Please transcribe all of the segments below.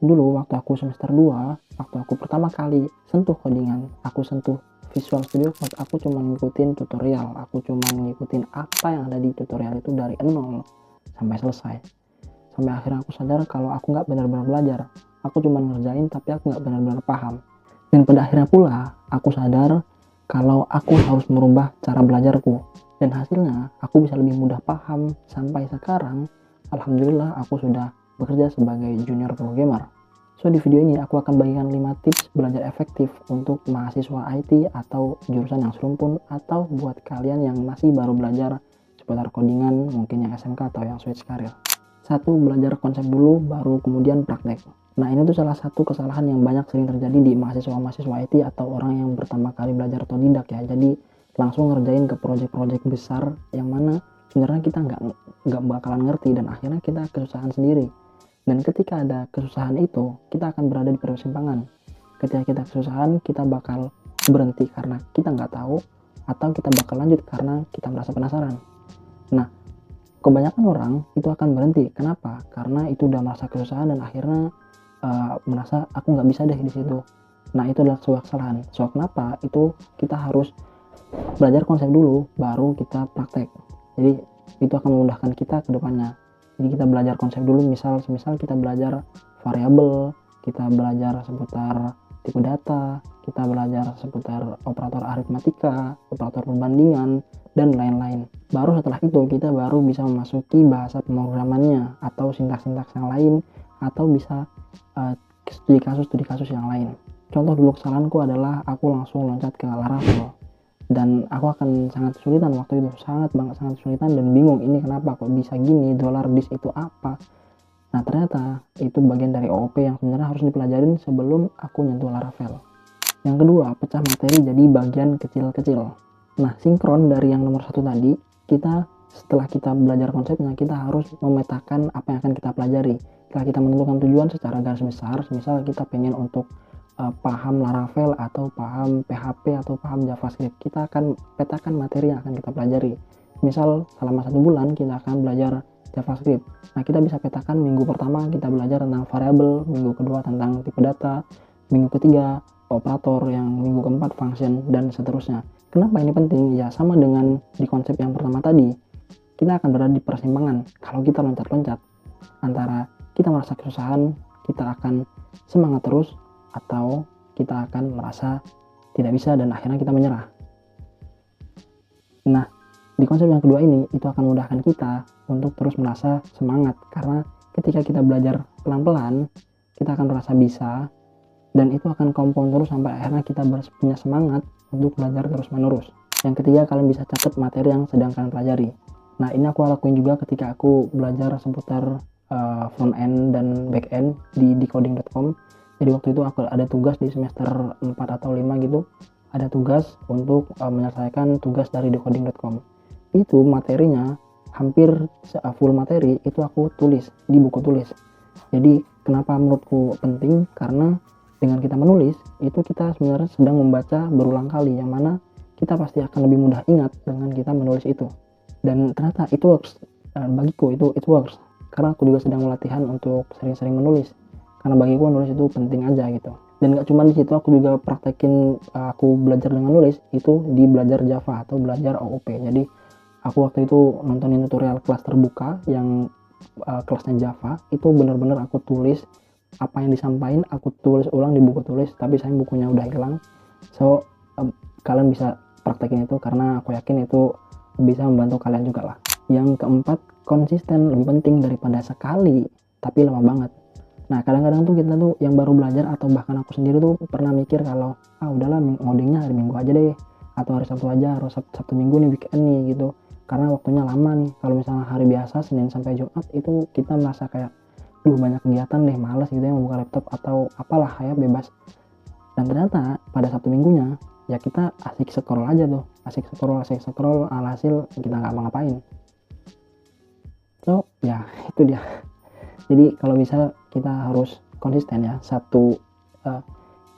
dulu waktu aku semester 2, waktu aku pertama kali sentuh codingan, aku sentuh Visual Studio Code, aku cuma ngikutin tutorial, aku cuma ngikutin apa yang ada di tutorial itu dari nol sampai selesai. Sampai akhirnya aku sadar kalau aku nggak benar-benar belajar, aku cuma ngerjain tapi aku nggak benar-benar paham. Dan pada akhirnya pula aku sadar kalau aku harus merubah cara belajarku, dan hasilnya aku bisa lebih mudah paham. Sampai sekarang alhamdulillah aku sudah bekerja sebagai junior programmer. So di video ini aku akan bagikan 5 tips belajar efektif untuk mahasiswa IT atau jurusan yang serumpun, atau buat kalian yang masih baru belajar seputar codingan, mungkin yang SMK atau yang switch karir. 1. Belajar konsep dulu baru kemudian praktek. Nah, ini tuh salah satu kesalahan yang banyak sering terjadi di mahasiswa-mahasiswa IT atau orang yang pertama kali belajar otodidak ya. Jadi langsung ngerjain ke project-project besar yang mana sebenarnya kita nggak bakalan ngerti, dan akhirnya kita kesusahan sendiri. Dan ketika ada kesusahan itu, kita akan berada di persimpangan. Ketika kita kesusahan, kita bakal berhenti karena kita nggak tahu, atau kita bakal lanjut karena kita merasa penasaran. Nah, kebanyakan orang itu akan berhenti. Kenapa? Karena itu udah merasa kesusahan dan akhirnya merasa aku nggak bisa deh di situ. Nah, itu adalah sebuah kesalahan. So, kenapa? Itu kita harus belajar konsep dulu, baru kita praktek. Jadi, itu akan memudahkan kita ke depannya. Jadi kita belajar konsep dulu, misal kita belajar variabel, kita belajar seputar tipe data, kita belajar seputar operator aritmatika, operator perbandingan, dan lain-lain. Baru setelah itu kita baru bisa memasuki bahasa pemrogramannya atau sintaks-sintaks yang lain, atau bisa studi kasus yang lain. Contoh dulu kesalahanku adalah aku langsung loncat ke Laravel, dan aku akan sangat kesulitan waktu itu, sangat kesulitan dan bingung, ini kenapa kok bisa gini, $dis itu apa. Nah, ternyata itu bagian dari OOP yang sebenarnya harus dipelajarin sebelum aku nyentuh Laravel. Yang kedua, pecah materi jadi bagian kecil-kecil. Nah, sinkron dari yang nomor 1 tadi, setelah kita belajar konsepnya, kita harus memetakan apa yang akan kita pelajari. Setelah kita menentukan tujuan secara garis besar, misal kita pengen untuk paham Laravel atau paham PHP atau paham JavaScript, kita akan petakan materi yang akan kita pelajari. Misal selama 1 bulan kita akan belajar JavaScript. Nah, kita bisa petakan minggu pertama kita belajar tentang variabel, minggu kedua tentang tipe data, minggu ketiga operator, yang minggu keempat function, dan seterusnya. Kenapa ini penting? Ya sama dengan di konsep yang pertama tadi, kita akan berada di persimpangan. Kalau kita loncat-loncat antara kita merasa kesusahan, kita akan semangat terus, atau kita akan merasa tidak bisa dan akhirnya kita menyerah. Nah, di konsep yang kedua ini, itu akan memudahkan kita untuk terus merasa semangat, karena ketika kita belajar pelan-pelan, kita akan merasa bisa, dan itu akan kompon terus sampai akhirnya kita punya semangat untuk belajar terus-menerus. Yang ketiga, kalian bisa catat materi yang sedang kalian pelajari. Nah, ini aku lakuin juga ketika aku belajar seputar front end dan back end di decoding.com. Jadi waktu itu aku ada tugas di semester 4 atau 5 gitu, ada tugas untuk menyelesaikan tugas dari decoding.com. Itu materinya hampir full materi itu aku tulis di buku tulis. Jadi kenapa menurutku penting? Karena dengan kita menulis, itu kita sebenarnya sedang membaca berulang kali, yang mana kita pasti akan lebih mudah ingat dengan kita menulis itu. Dan ternyata itu works. Bagiku itu it works, karena aku juga sedang latihan untuk sering-sering menulis. Karena bagiku nulis itu penting aja gitu. Dan gak cuma di situ, aku juga praktekin aku belajar dengan nulis itu di belajar Java atau belajar OOP. Jadi aku waktu itu nontonin tutorial kelas terbuka yang kelasnya Java, itu benar-benar aku tulis apa yang disampaikan, aku tulis ulang di buku tulis, tapi sayang bukunya udah hilang. So kalian bisa praktekin itu, karena aku yakin itu bisa membantu kalian juga lah. Yang keempat, konsisten lebih penting daripada sekali tapi lama banget. Nah, kadang-kadang tuh kita tuh yang baru belajar, atau bahkan aku sendiri tuh pernah mikir kalau udahlah ngodingnya hari Minggu aja deh, atau hari Sabtu aja, atau Sabtu Minggu nih, weekend nih gitu, karena waktunya lama nih. Kalau misalnya hari biasa Senin sampai Jumat itu kita merasa kayak banyak kegiatan deh, males gitu ya membuka laptop atau apalah, kayak bebas. Dan ternyata pada Sabtu Minggunya ya kita asik scroll aja tuh, asik scroll, alhasil kita nggak ngapain. So ya itu dia. Jadi kalau bisa kita harus konsisten ya,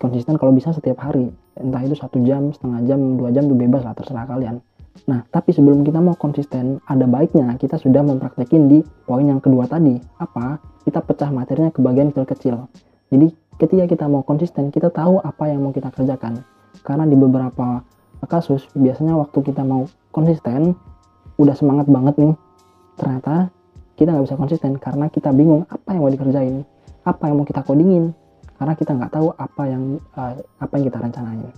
konsisten kalau bisa setiap hari, entah itu 1 jam, setengah jam, 2 jam, itu bebas lah, terserah kalian. Nah, tapi sebelum kita mau konsisten, ada baiknya kita sudah mempraktekin di poin yang kedua tadi. Apa? Kita pecah materinya ke bagian kecil-kecil. Jadi ketika kita mau konsisten, kita tahu apa yang mau kita kerjakan. Karena di beberapa kasus biasanya waktu kita mau konsisten udah semangat banget nih, ternyata kita nggak bisa konsisten karena kita bingung apa yang mau dikerjain, apa yang mau kita codingin, karena kita nggak tahu apa yang kita rencanain.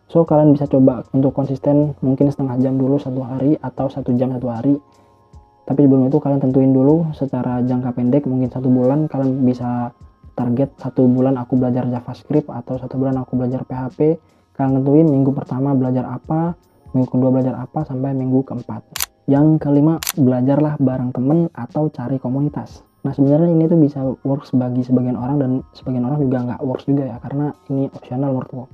So kalian bisa coba untuk konsisten mungkin setengah jam dulu satu hari atau 1 jam satu hari. Tapi sebelum itu kalian tentuin dulu secara jangka pendek, mungkin 1 bulan kalian bisa target 1 bulan aku belajar JavaScript atau 1 bulan aku belajar PHP. Kalian tentuin minggu pertama belajar apa, minggu kedua belajar apa, sampai minggu keempat. Yang kelima, belajarlah bareng temen atau cari komunitas. Nah sebenarnya ini tuh bisa works bagi sebagian orang dan sebagian orang juga nggak works juga ya, karena ini optional menurutku,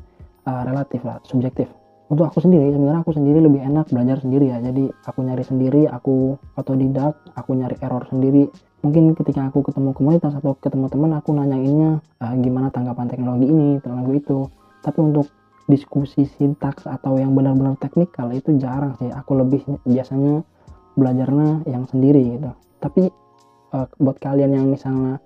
relatif lah, subjektif. Untuk aku sendiri, sebenarnya aku sendiri lebih enak belajar sendiri ya. Jadi aku nyari sendiri, aku otodidak, aku nyari error sendiri. Mungkin ketika aku ketemu komunitas atau ketemu teman, aku nanyainnya gimana tanggapan teknologi ini, teknologi itu. Tapi untuk diskusi sintaks atau yang benar-benar teknikal itu jarang sih. Aku lebih biasanya belajarnya yang sendiri gitu. Tapi buat kalian yang misalnya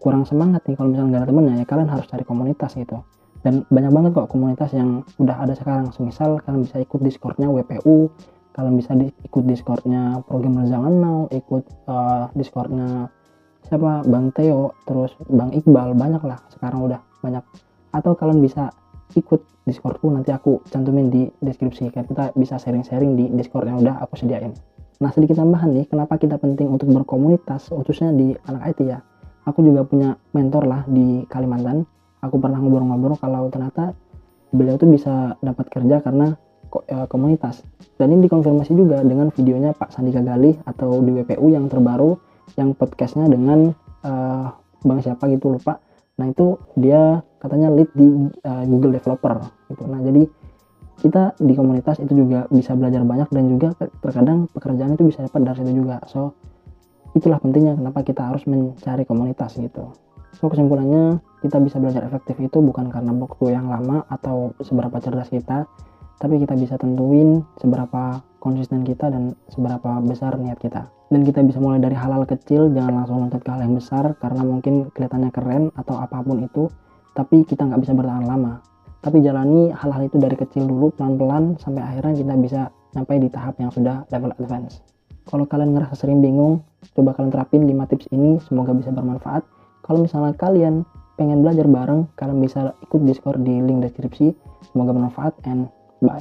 kurang semangat nih kalau misalnya nggak ada temennya, ya kalian harus cari komunitas gitu. Dan banyak banget kok komunitas yang udah ada sekarang. Semisal kalian bisa ikut Discordnya WPU, kalian bisa ikut Discordnya Programmer Zaman Now, ikut Discordnya siapa, Bang Theo, terus Bang Iqbal, banyak lah sekarang udah banyak. Atau kalian bisa ikut Discordku, nanti aku cantumin di deskripsi, kan kita bisa sharing-sharing di Discord yang udah aku sediain. Nah sedikit tambahan nih, kenapa kita penting untuk berkomunitas khususnya di anak IT ya. Aku juga punya mentor lah di Kalimantan. Aku pernah ngobrol-ngobrol kalau ternyata beliau tuh bisa dapat kerja karena komunitas. Dan ini dikonfirmasi juga dengan videonya Pak Sandika Galih atau di WPU yang terbaru, yang podcastnya dengan Bang siapa gitu lupa. Nah itu dia katanya lead di Google Developer gitu. Nah jadi kita di komunitas itu juga bisa belajar banyak, dan juga terkadang pekerjaan itu bisa dapat dari situ juga. So itulah pentingnya kenapa kita harus mencari komunitas gitu. So kesimpulannya, kita bisa belajar efektif itu bukan karena waktu yang lama atau seberapa cerdas kita, tapi kita bisa tentuin seberapa konsisten kita dan seberapa besar niat kita. Dan kita bisa mulai dari hal-hal kecil, jangan langsung loncat ke hal yang besar karena mungkin kelihatannya keren atau apapun itu, tapi kita nggak bisa bertahan lama. Tapi jalani hal-hal itu dari kecil dulu, pelan-pelan, sampai akhirnya kita bisa sampai di tahap yang sudah level advance. Kalau kalian ngerasa sering bingung, coba kalian terapin 5 tips ini, semoga bisa bermanfaat. Kalau misalnya kalian pengen belajar bareng, kalian bisa ikut Discord di link deskripsi. Semoga bermanfaat and bye.